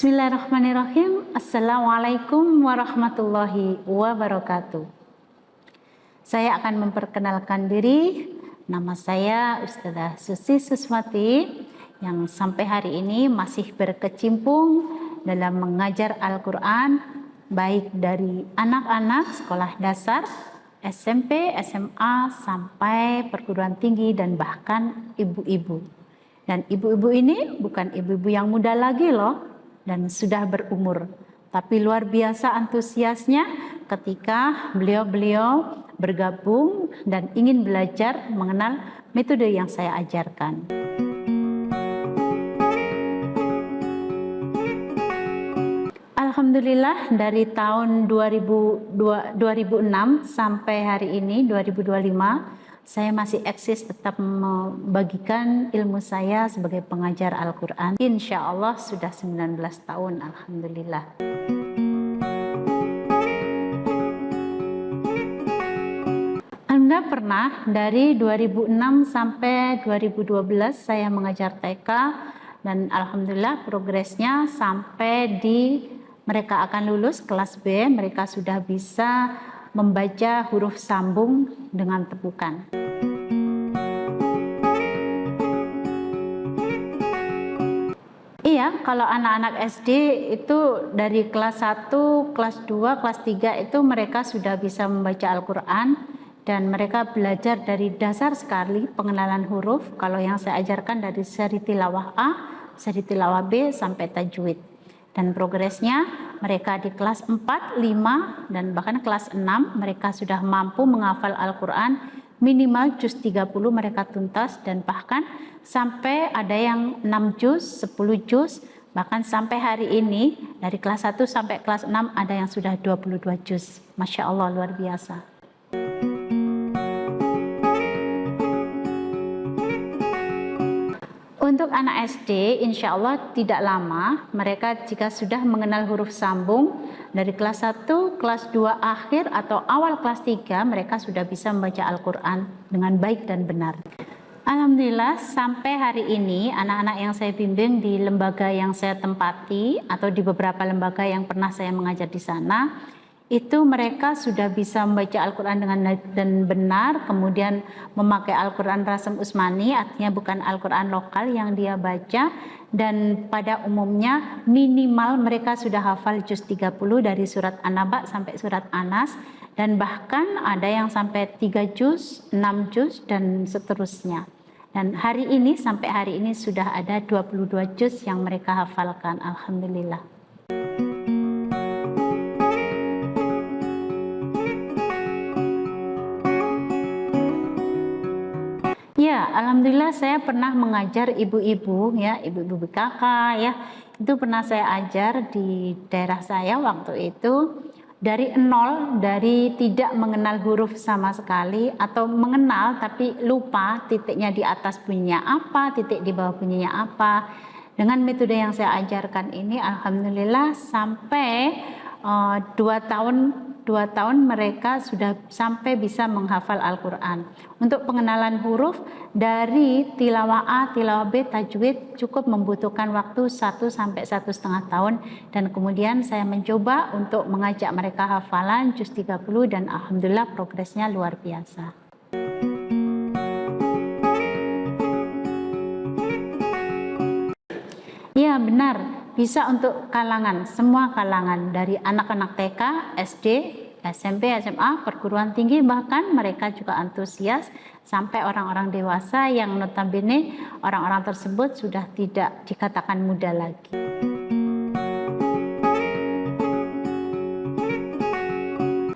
Bismillahirrahmanirrahim. Assalamualaikum warahmatullahi wabarakatuh. Saya akan memperkenalkan diri. Nama saya Ustazah Susi Susmati yang sampai hari ini masih berkecimpung dalam mengajar Al-Quran, baik dari anak-anak sekolah dasar, SMP, SMA, sampai perguruan tinggi dan bahkan ibu-ibu. Dan ibu-ibu ini bukan ibu-ibu yang muda lagi loh, dan sudah berumur, tapi luar biasa antusiasnya ketika beliau-beliau bergabung dan ingin belajar mengenal metode yang saya ajarkan. Alhamdulillah, dari tahun 2006 sampai hari ini 2025, saya masih eksis tetap membagikan ilmu saya sebagai pengajar Al-Quran. Insya Allah sudah 19 tahun, Alhamdulillah. Anda pernah dari 2006 sampai 2012 saya mengajar TK, dan Alhamdulillah progresnya sampai di mereka akan lulus kelas B, mereka sudah bisa membaca huruf sambung dengan tepukan. Iya, kalau anak-anak SD itu dari kelas 1, kelas 2, kelas 3 itu mereka sudah bisa membaca Al-Quran, dan mereka belajar dari dasar sekali pengenalan huruf. Kalau yang saya ajarkan dari seri tilawah A, seri tilawah B sampai tajwid. Dan progresnya mereka di kelas 4, 5, dan bahkan kelas 6 mereka sudah mampu menghafal Al-Quran minimal juz 30 mereka tuntas, dan bahkan sampai ada yang 6 juz, 10 juz, bahkan sampai hari ini dari kelas 1 sampai kelas 6 ada yang sudah 22 juz. Masya Allah, luar biasa. Untuk anak SD, insya Allah tidak lama mereka jika sudah mengenal huruf sambung dari kelas 1, kelas 2 akhir atau awal kelas 3 mereka sudah bisa membaca Al-Quran dengan baik dan benar. Alhamdulillah, sampai hari ini anak-anak yang saya bimbing di lembaga yang saya tempati atau di beberapa lembaga yang pernah saya mengajar di sana, itu mereka sudah bisa membaca Al-Quran dengan dan benar, kemudian memakai Al-Quran Rasam Usmani, artinya bukan Al-Quran lokal yang dia baca, dan pada umumnya minimal mereka sudah hafal juz 30 dari surat An-Naba sampai surat Anas, dan bahkan ada yang sampai 3 juz, 6 juz, dan seterusnya. Dan hari ini, sampai hari ini sudah ada 22 juz yang mereka hafalkan, Alhamdulillah. Ya, Alhamdulillah saya pernah mengajar ibu-ibu ya, ibu-ibu BKK ya. Itu pernah saya ajar di daerah saya waktu itu dari nol, dari tidak mengenal huruf sama sekali atau mengenal tapi lupa titiknya di atas bunyinya apa, titik di bawah bunyinya apa. Dengan metode yang saya ajarkan ini Alhamdulillah sampai 2 tahun mereka sudah sampai bisa menghafal Al-Quran. Untuk pengenalan huruf dari tilawah A, tilawah B, tajwid cukup membutuhkan waktu 1 sampai 1,5 tahun, dan kemudian saya mencoba untuk mengajak mereka hafalan juz 30 dan Alhamdulillah progresnya luar biasa. Ya, benar. Bisa untuk kalangan, semua kalangan, dari anak-anak TK, SD, SMP, SMA, perguruan tinggi, bahkan mereka juga antusias sampai orang-orang dewasa yang notabene orang-orang tersebut sudah tidak dikatakan muda lagi.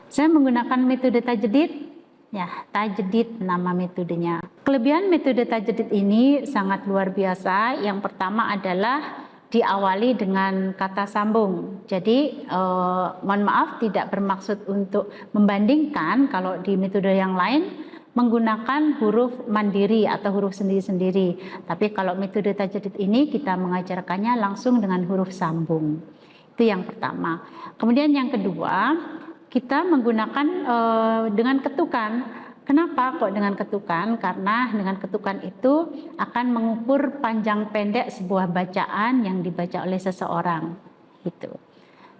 Saya menggunakan metode tajdid. Ya, tajdid nama metodenya. Kelebihan metode tajdid ini sangat luar biasa. Yang pertama adalah diawali dengan kata sambung. Jadi mohon maaf, tidak bermaksud untuk membandingkan kalau di metode yang lain menggunakan huruf mandiri atau huruf sendiri-sendiri. Tapi kalau metode tajdid ini kita mengajarkannya langsung dengan huruf sambung. Itu yang pertama. Kemudian yang kedua, kita menggunakan dengan ketukan. Kenapa kok dengan ketukan? Karena dengan ketukan itu akan mengukur panjang pendek sebuah bacaan yang dibaca oleh seseorang. Gitu.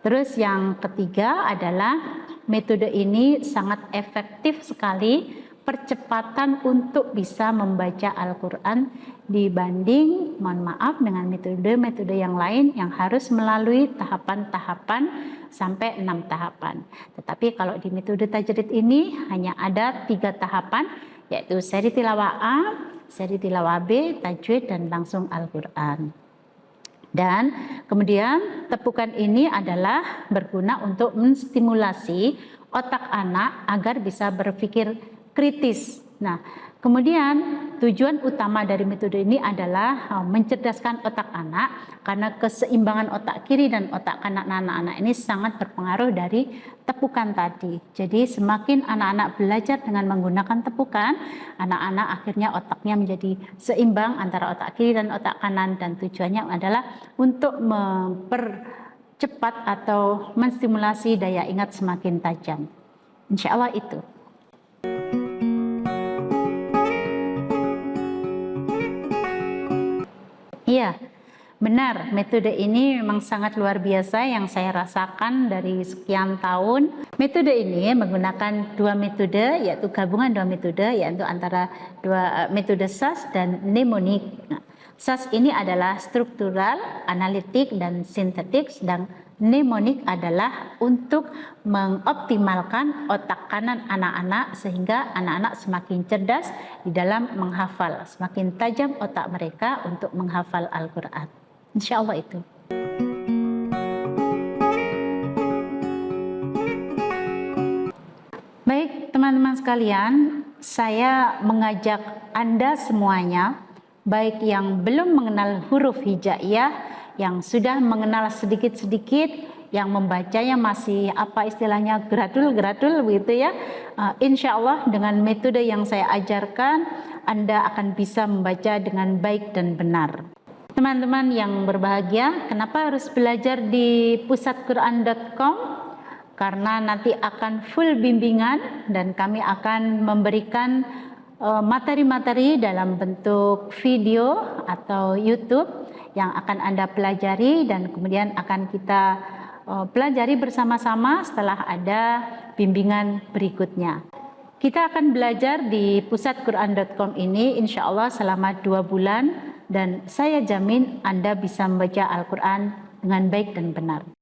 Terus yang ketiga adalah metode ini sangat efektif sekali percepatan untuk bisa membaca Al-Quran dibanding, mohon maaf, dengan metode-metode yang lain yang harus melalui tahapan-tahapan sampai 6 tahapan. Tetapi kalau di metode tajwid ini hanya ada 3 tahapan, yaitu seri tilawah A, seri tilawah B, tajwid, dan langsung Al-Quran. Dan kemudian tepukan ini adalah berguna untuk menstimulasi otak anak agar bisa berpikir kritis. Nah, kemudian tujuan utama dari metode ini adalah mencerdaskan otak anak, karena keseimbangan otak kiri dan otak kanan anak-anak ini sangat berpengaruh dari tepukan tadi. Jadi semakin anak-anak belajar dengan menggunakan tepukan, anak-anak akhirnya otaknya menjadi seimbang antara otak kiri dan otak kanan, dan tujuannya adalah untuk mempercepat atau menstimulasi daya ingat semakin tajam. Insya Allah itu. Iya, benar. Metode ini memang sangat luar biasa yang saya rasakan dari sekian tahun. Metode ini menggunakan 2 metode, yaitu gabungan 2 metode, yaitu antara 2 metode SAS dan mnemonik. Nah, SAS ini adalah struktural, analitik, dan sintetik, sedang mnemonik adalah untuk mengoptimalkan otak kanan anak-anak sehingga anak-anak semakin cerdas di dalam menghafal, semakin tajam otak mereka untuk menghafal Al-Quran. Insya Allah itu. Baik teman-teman sekalian, saya mengajak Anda semuanya, baik yang belum mengenal huruf hijaiyah, yang sudah mengenal sedikit-sedikit, yang membacanya masih gradul-gradul begitu ya. Insya Allah dengan metode yang saya ajarkan, Anda akan bisa membaca dengan baik dan benar. Teman-teman yang berbahagia, kenapa harus belajar di pusatquran.com? Karena nanti akan full bimbingan dan kami akan memberikan materi-materi dalam bentuk video atau YouTube yang akan Anda pelajari dan kemudian akan kita pelajari bersama-sama setelah ada bimbingan berikutnya. Kita akan belajar di pusatquran.com ini insya Allah selama 2 bulan dan saya jamin Anda bisa membaca Al-Quran dengan baik dan benar.